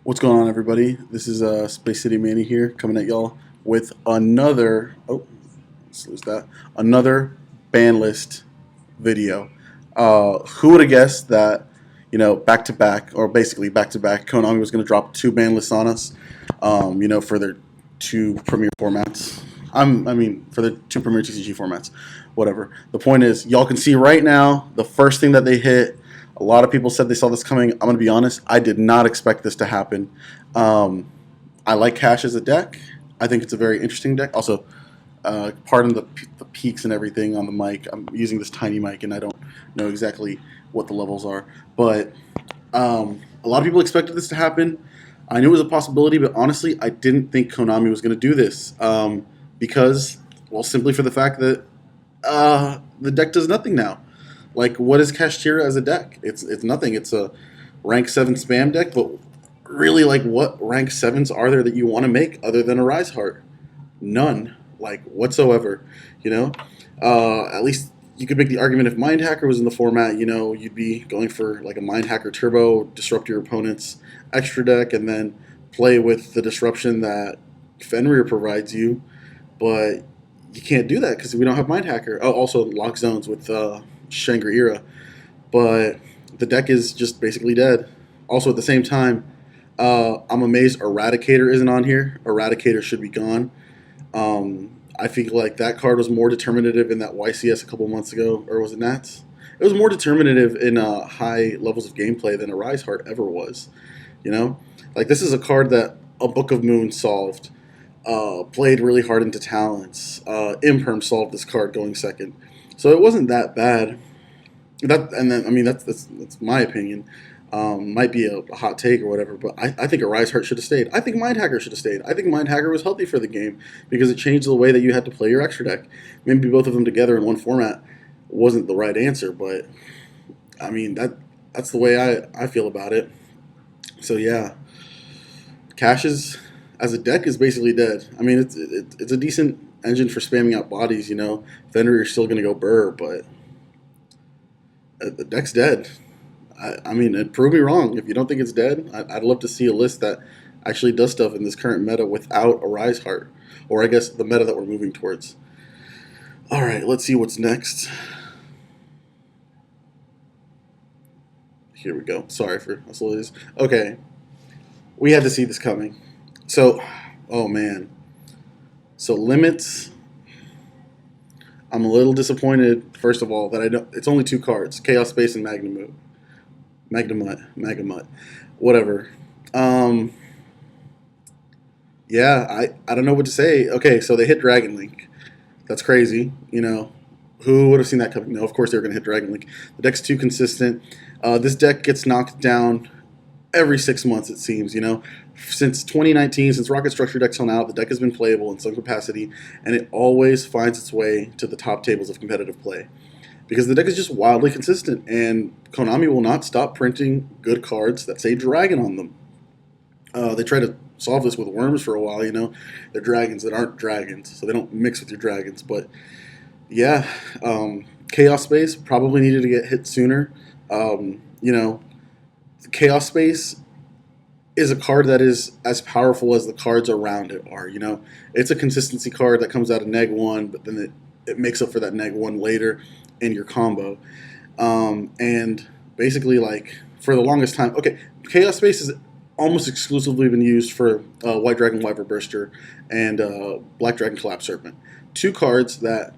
What's going on, everybody? This is Space City Manny here, coming at y'all with another. Oh, let's lose that. Another ban list video. Who would have guessed that? Back to back, or basically back to back, Konami was going to drop two ban lists on us. For their two premier formats. For the two premier TCG formats. Whatever. The point is, y'all can see right now the first thing that they hit. A lot of people said they saw this coming. I'm going to be honest. I did not expect this to happen. I like Cash as a deck. I think it's a very interesting deck. Also, pardon the peaks and everything on the mic. I'm using this tiny mic, and I don't know exactly what the levels are. But a lot of people expected this to happen. I knew it was a possibility, but honestly, I didn't think Konami was going to do this because, well, simply for the fact that the deck does nothing now. Like, what is Kashtira as a deck? It's nothing. It's a rank 7 spam deck, but really, like, what rank 7s are there that you want to make other than a Rise Heart? None, like, whatsoever, At least you could make the argument if Mind Hacker was in the format, you'd be going for, like, a Mind Hacker Turbo, disrupt your opponent's extra deck, and then play with the disruption that Fenrir provides you, but you can't do that because we don't have Mind Hacker. Oh, also lock zones with Shangri-Ira, but the deck is just basically dead. Also, at the same time, I'm amazed Eradicator isn't on here. Eradicator should be gone. I feel like that card was more determinative in that YCS a couple months ago, or was it Nats? It was more determinative in high levels of gameplay than a Rise Heart ever was. Like, this is a card that a Book of Moon solved. Played really hard into talents. Imperm solved this card going second. So it wasn't that bad. That's my opinion. Might be a hot take or whatever, but I think a Rise Heart should have stayed. I think Mind Hacker should have stayed. I think Mind Hacker was healthy for the game because it changed the way that you had to play your extra deck. Maybe both of them together in one format wasn't the right answer, but that's the way I feel about it. So yeah, Caches as a deck is basically dead. It's a decent engine for spamming out bodies, Fenrir, you're still going to go burr, but the deck's dead. Prove me wrong. If you don't think it's dead, I'd love to see a list that actually does stuff in this current meta without a Rise Heart, or I guess the meta that we're moving towards. All right, let's see what's next. Here we go. Sorry for how slow it is. Okay, we had to see this coming. So, oh man. So limits. I'm a little disappointed, first of all, that I don't. It's only two cards: Chaos Space and Magnamut, whatever. Yeah, I don't know what to say. Okay, so they hit Dragon Link. That's crazy. Who would have seen that coming? No, of course they were going to hit Dragon Link. The deck's too consistent. This deck gets knocked down every 6 months, it seems, Since 2019, since Rocket Structure decks come out, the deck has been playable in some capacity, and it always finds its way to the top tables of competitive play. Because the deck is just wildly consistent, and Konami will not stop printing good cards that say Dragon on them. They try to solve this with Worms for a while, They're dragons that aren't dragons, so they don't mix with your dragons. But yeah, Chaos Space probably needed to get hit sooner. Chaos Space is a card that is as powerful as the cards around it are, It's a consistency card that comes out of -1, but then it makes up for that -1 later in your combo. And basically, like, for the longest time, okay, Chaos Space has almost exclusively been used for White Dragon Wyver Burster and Black Dragon Collapse Serpent. Two cards that,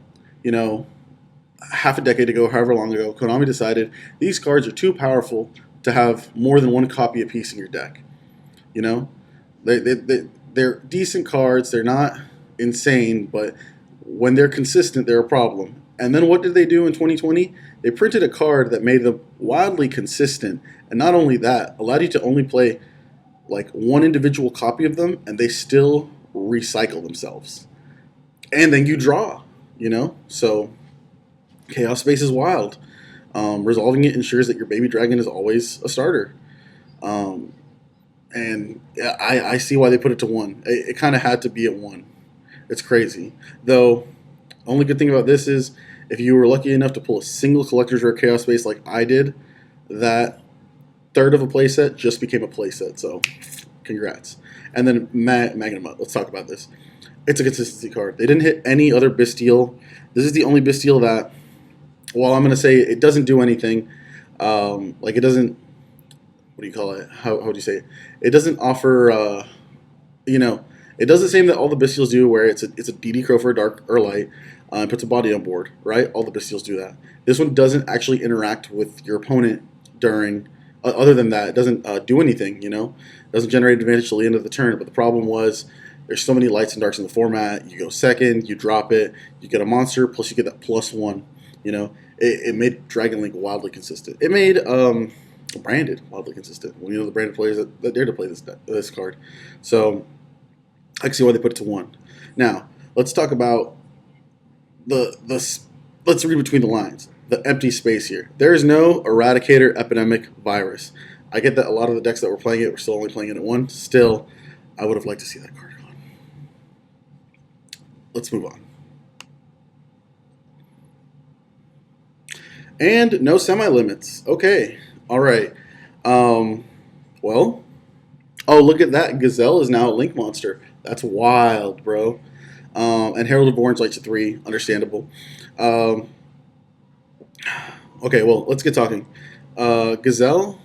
half a decade ago, however long ago, Konami decided these cards are too powerful to have more than one copy apiece in your deck. They're decent cards. They're not insane, but when they're consistent, they're a problem. And then what did they do in 2020? They printed a card that made them wildly consistent. And not only that, allowed you to only play like one individual copy of them, and they still recycle themselves. And then you draw, So Chaos Space is wild. Resolving it ensures that your baby dragon is always a starter. And yeah, I see why they put it to 1. It kind of had to be at 1. It's crazy. Though, only good thing about this is if you were lucky enough to pull a single Collector's Rare Chaos Space like I did, that third of a playset just became a playset. So Congrats. And then Magnum, let's talk about this. It's a consistency card. They didn't hit any other Bastille. This is the only Bastille that, well, I'm going to say it doesn't do anything. Like it doesn't, what do you call it? How do you say it? It doesn't offer, you know, it does the same that all the Bastilles do, where it's a DD Crow for dark or light, and puts a body on board, right? All the Bastilles do that. This one doesn't actually interact with your opponent during, other than that, it doesn't do anything, you know? It doesn't generate advantage till the end of the turn, but the problem was there's so many lights and darks in the format. You go second, you drop it, you get a monster, plus you get that +1, you know? It made Dragon Link wildly consistent. It made Branded wildly consistent. Well, you know, the Branded players that dare to play this card. So I can see why they put it to 1. Now, let's talk about let's read between the lines. The empty space here. There is no Eradicator Epidemic Virus. I get that a lot of the decks that were playing it were still only playing it at 1. Still, I would have liked to see that card gone. Let's move on. And no semi-limits. Okay. All right. Well, oh, look at that. Gazelle is now a Link monster. That's wild, bro. And Herald of Orange lights at 3. Understandable. Okay, well, let's get talking. Gazelle,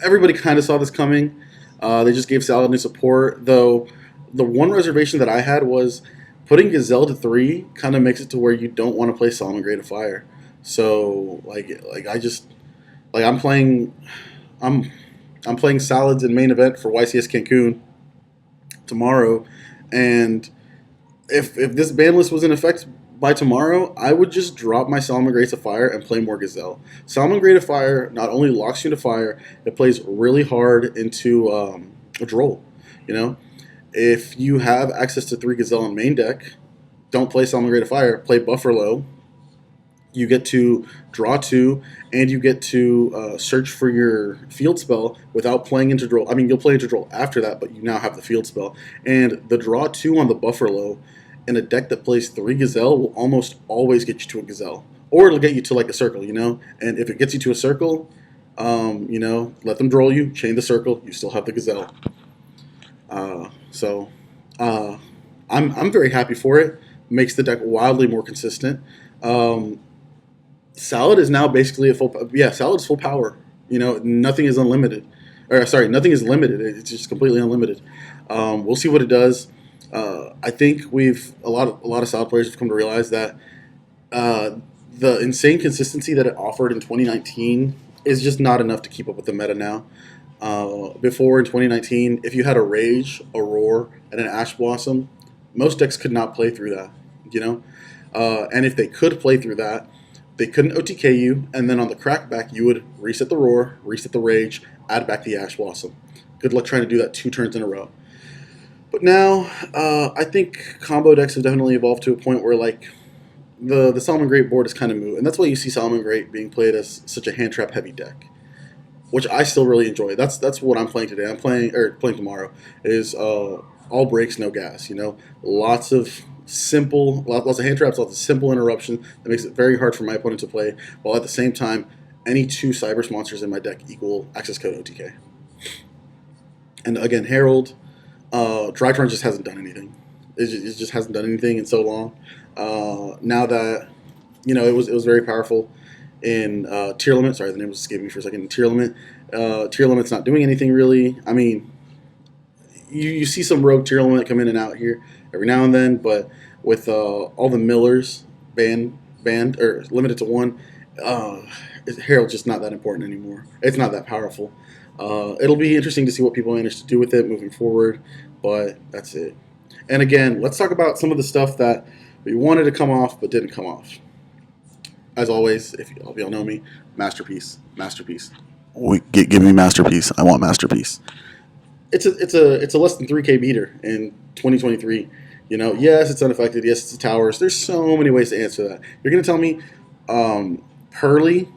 everybody kind of saw this coming. They just gave Saladin support, though the one reservation that I had was putting Gazelle to 3 kind of makes it to where you don't want to play Solomon Grade of Fire. So, I'm playing Salads in main event for YCS Cancun tomorrow, and if this ban list was in effect by tomorrow, I would just drop my Solomon Grade of Fire and play more Gazelle. Solomon Grade of Fire not only locks you into fire, it plays really hard into a Droll. You know, if you have access to 3 Gazelle in main deck, don't play Solomon Grade of Fire, play Bufferlow. You get to draw 2, and you get to search for your field spell without playing into Droll. I mean, you'll play into Droll after that, but you now have the field spell. And the draw 2 on the Bufferlow in a deck that plays 3 Gazelle will almost always get you to a Gazelle. Or it'll get you to like a circle, you know? And if it gets you to a circle, you know, let them Droll you, chain the circle, you still have the Gazelle. I'm very happy for it. Makes the deck wildly more consistent. Salad is now basically Salad is full power. You know, nothing is unlimited. Nothing is limited. It's just completely unlimited. We'll see what it does. I think a lot of Salad players have come to realize that the insane consistency that it offered in 2019 is just not enough to keep up with the meta now. Before in 2019, if you had a Rage, a Roar, and an Ash Blossom, most decks could not play through that. You know, and if they could play through that, they couldn't OTK you, and then on the crackback, you would reset the Roar, reset the Rage, add back the Ash Blossom. Good luck trying to do that 2 turns in a row. But now, I think combo decks have definitely evolved to a point where, like, the Solomon Great board is kind of moot, and that's why you see Solomon Great being played as such a hand trap heavy deck, which I still really enjoy. That's what I'm playing today. I'm playing tomorrow is all breaks, no gas. You know, lots of hand traps, lots of simple interruption that makes it very hard for my opponent to play, while at the same time, any 2 Cybers monsters in my deck equal access code OTK. And again, Herald, Drytron just hasn't done anything. It just hasn't done anything in so long. Now that, you know, it was very powerful in Tier Limit. Sorry, the name was escaping me for a second. In Tier Limit, Tier Limit's not doing anything really. I mean, you see some rogue Tier Limit come in and out here every now and then, but with all the Millers banned or limited to 1, Herald's just not that important anymore. It's not that powerful. It'll be interesting to see what people manage to do with it moving forward, but that's it. And again, let's talk about some of the stuff that we wanted to come off but didn't come off. As always, if y'all know me, Masterpiece. Give me Masterpiece. I want Masterpiece. It's a less than 3K beater in 2023. You know, yes, it's unaffected. Yes, it's the towers. There's so many ways to answer that. You're gonna tell me Pearly,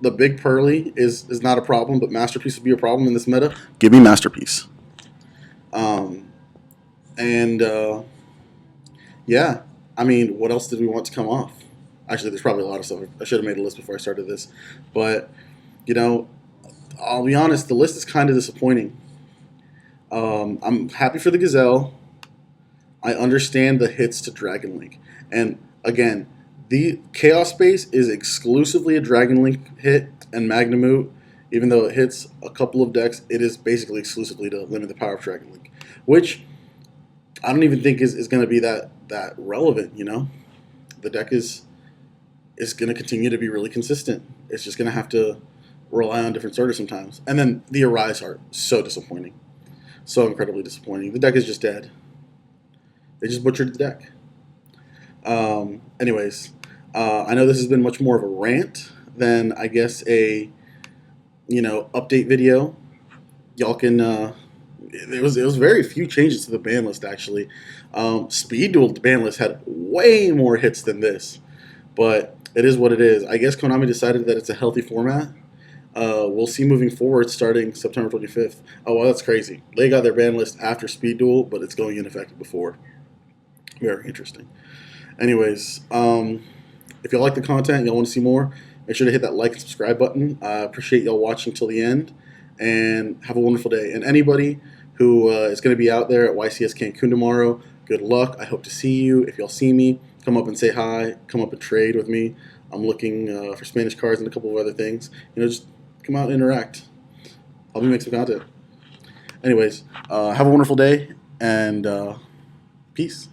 the big Pearly, is not a problem, but Masterpiece would be a problem in this meta? Give me Masterpiece. Yeah, I mean, what else did we want to come off? Actually, there's probably a lot of stuff. I should have made a list before I started this. But, you know, I'll be honest, the list is kind of disappointing. I'm happy for the Gazelle. I understand the hits to Dragon Link. And again, the Chaos Space is exclusively a Dragon Link hit, and Magnemute, even though it hits a couple of decks, it is basically exclusively to limit the power of Dragon Link, which I don't even think is going to be that relevant. The deck is going to continue to be really consistent. It's just going to have to rely on different starters sometimes. And then the Arise Heart, so disappointing. So incredibly disappointing. The deck is just dead. They just butchered the deck. Anyways, I know this has been much more of a rant than, I guess, a update video. Y'all can. It was very few changes to the ban list actually. Speed Duel ban list had way more hits than this, but it is what it is. I guess Konami decided that it's a healthy format. We'll see moving forward starting September 25th. Oh, well, that's crazy. They got their ban list after Speed Duel, but it's going in effect before. Very interesting. Anyways, if y'all like the content, y'all want to see more, make sure to hit that like and subscribe button. I appreciate y'all watching till the end, and have a wonderful day. And anybody who is going to be out there at YCS Cancun tomorrow, good luck. I hope to see you. If y'all see me, come up and say hi. Come up and trade with me. I'm looking for Spanish cards and a couple of other things. Just come out and interact. Help me make some content. Anyways, have a wonderful day, and peace.